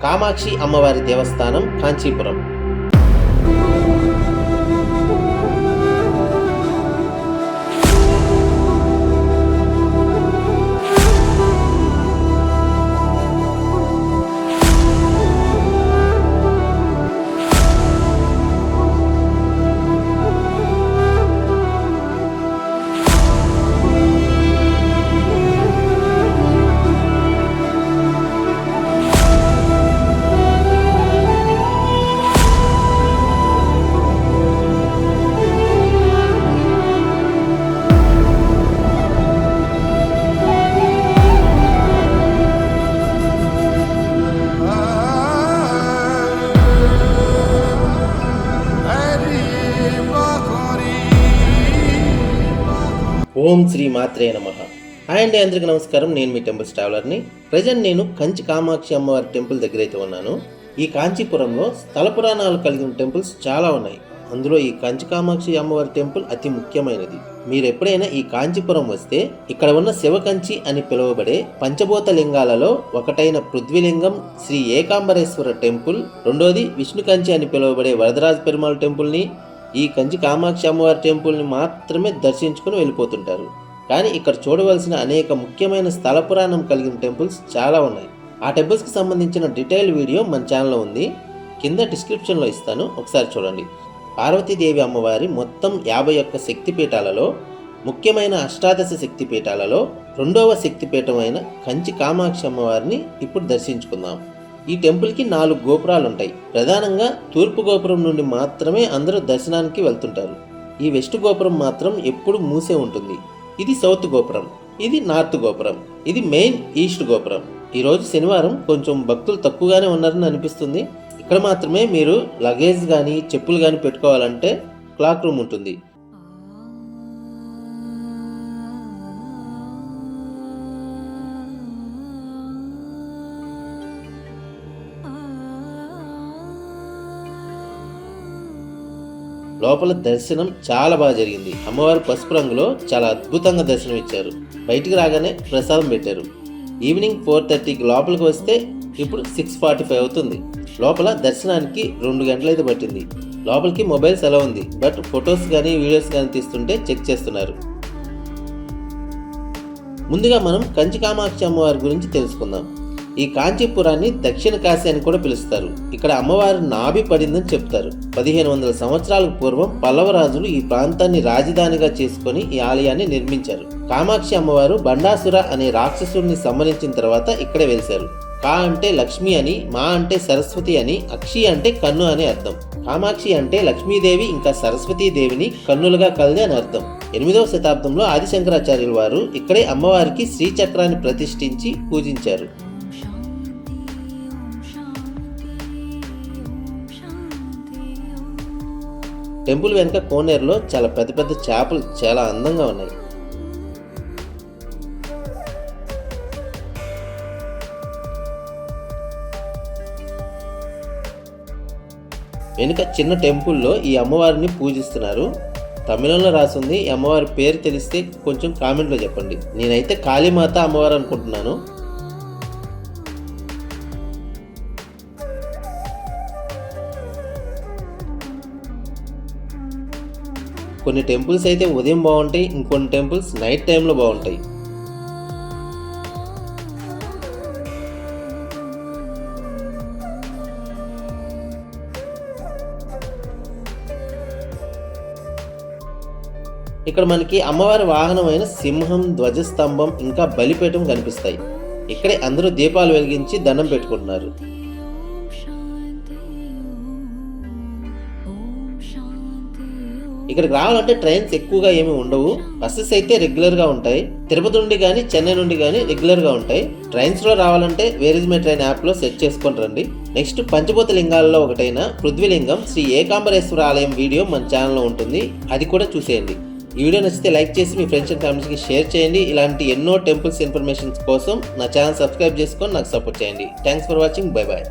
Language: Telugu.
కామాక్షి అమ్మవారి దేవస్థానం, కాంచీపురం. ఓం శ్రీ మాత్రే నమః. హాయ్ అండి, అందరికీ నమస్కారం. నేను మీ టెంపుల్స్ ట్రావెలర్ని. ప్రజెంట్ నేను కంచి కామాక్షి అమ్మవారి టెంపుల్ దగ్గర అయితే ఉన్నాను. ఈ కాంచీపురంలో స్థల పురాణాలు కలిగిన టెంపుల్స్ చాలా ఉన్నాయి. అందులో ఈ కంచి కామాక్షి అమ్మవారి టెంపుల్ అతి ముఖ్యమైనది. మీరు ఎప్పుడైనా ఈ కాంచీపురం వస్తే ఇక్కడ ఉన్న శివకంచి అని పిలువబడే పంచభూత లింగాలలో ఒకటైన పృథ్వీలింగం శ్రీ ఏకాంబరేశ్వర టెంపుల్, రెండోది విష్ణు కంచి అని పిలువబడే వరదరాజ పెరుమాళ్ టెంపుల్ని, ఈ కంచి కామాక్షి అమ్మవారి టెంపుల్ని మాత్రమే దర్శించుకుని వెళ్ళిపోతుంటారు. కానీ ఇక్కడ చూడవలసిన అనేక ముఖ్యమైన స్థల పురాణం కలిగిన టెంపుల్స్ చాలా ఉన్నాయి. ఆ టెంపుల్స్కి సంబంధించిన డీటెయిల్ వీడియో మన ఛానల్లో ఉంది, కింద డిస్క్రిప్షన్లో ఇస్తాను, ఒకసారి చూడండి. పార్వతీదేవి అమ్మవారి మొత్తం 51 శక్తిపీఠాలలో ముఖ్యమైన అష్టాదశ శక్తిపీఠాలలో రెండవ శక్తిపీఠమైన కంచి కామాక్షి అమ్మవారిని ఇప్పుడు దర్శించుకుందాం. ఈ టెంపుల్కి 4 గోపురాలు ఉంటాయి. ప్రధానంగా తూర్పు గోపురం నుండి మాత్రమే అందరూ దర్శనానికి వెళ్తుంటారు. ఈ వెస్ట్ గోపురం మాత్రం ఎప్పుడు మూసే ఉంటుంది. ఇది సౌత్ గోపురం, ఇది నార్త్ గోపురం, ఇది మెయిన్ ఈస్ట్ గోపురం. ఈరోజు శనివారం కొంచెం భక్తులు తక్కువగానే ఉన్నారని అనిపిస్తుంది. ఇక్కడ మాత్రమే మీరు లగేజ్ కానీ చెప్పులు కానీ పెట్టుకోవాలంటే క్లాక్ రూమ్ ఉంటుంది. లోపల దర్శనం చాలా బాగా జరిగింది. అమ్మవారు పసుపు రంగులో చాలా అద్భుతంగా దర్శనం ఇచ్చారు. బయటికి రాగానే ప్రసాదం పెట్టారు. ఈవినింగ్ 4:30కి లోపలికి వస్తే ఇప్పుడు 6:45 అవుతుంది. లోపల దర్శనానికి 2 గంటలు అయితే పట్టింది. లోపలికి మొబైల్స్ అలా ఉంది, బట్ ఫొటోస్ కానీ వీడియోస్ కానీ తీస్తుంటే చెక్ చేస్తున్నారు. ముందుగా మనం కంచి కామాక్షి అమ్మవారి గురించి తెలుసుకుందాం. ఈ కాంచీపురాన్ని దక్షిణ కాశీ అని కూడా పిలుస్తారు. ఇక్కడ అమ్మవారి నాభి పడిందని చెప్తారు. 1500 సంవత్సరాలకు పూర్వం పల్లవ రాజులు ఈ ప్రాంతాన్ని రాజధానిగా చేసుకుని ఈ ఆలయాన్ని నిర్మించారు. కామాక్షి అమ్మవారు బండాసుర అనే రాక్షసుడిని సంహరించిన తర్వాత ఇక్కడే వెలిశారు. కా అంటే లక్ష్మి అని, మా అంటే సరస్వతి అని, అక్షి అంటే కన్ను అని అర్థం. కామాక్షి అంటే లక్ష్మీదేవి ఇంకా సరస్వతీదేవిని కన్నులుగా కలిది అని అర్థం. 8వ శతాబ్దంలో ఆదిశంకరాచార్యుల వారు ఇక్కడే అమ్మవారికి శ్రీచక్రాన్ని ప్రతిష్ఠించి పూజించారు. టెంపుల్ వెనుక కోనేరులో చాలా పెద్ద పెద్ద చేపలు చాలా అందంగా ఉన్నాయి. వెనుక చిన్న టెంపుల్లో ఈ అమ్మవారిని పూజిస్తున్నారు. తమిళంలో రాసింది. ఈ అమ్మవారి పేరు తెలిస్తే కొంచెం కామెంట్లో చెప్పండి. నేనైతే కాళీమాత అమ్మవారు అనుకుంటున్నాను. కొన్ని టెంపుల్స్ అయితే ఉదయం బాగుంటాయి, ఇంకొన్ని టెంపుల్స్ నైట్ టైంలో బాగుంటాయి. ఇక్కడ మనకి అమ్మవారి వాహనమైన సింహం, ధ్వజస్తంభం ఇంకా బలిపీఠం కనిపిస్తాయి. ఇక్కడే అందరూ దీపాలు వెలిగించి దండం పెట్టుకుంటున్నారు. ఇక్కడికి రావాలంటే ట్రైన్స్ ఎక్కువగా ఏమి ఉండవు. బస్సెస్ అయితే రెగ్యులర్గా ఉంటాయి. తిరుపతి నుండి కానీ చెన్నై నుండి కానీ రెగ్యులర్గా ఉంటాయి. ట్రైన్స్లో రావాలంటే వేర్ ఇస్ మై ట్రైన్ యాప్లో సెట్ చేసుకొని రండి. నెక్స్ట్ పంచభూత లింగాలలో ఒకటైన పృథ్వీలింగం శ్రీ ఏకాంబరేశ్వర ఆలయం వీడియో మన ఛానల్లో ఉంటుంది, అది కూడా చూసేయండి. ఈ వీడియో నచ్చితే లైక్ చేసి మీ ఫ్రెండ్స్ అండ్ ఫ్యామిలీస్కి షేర్ చేయండి. ఇలాంటి ఎన్నో టెంపుల్స్ ఇన్ఫర్మేషన్స్ కోసం నా ఛానల్ సబ్స్క్రైబ్ చేసుకొని నాకు సపోర్ట్ చేయండి. Thanks for watching. Bye bye.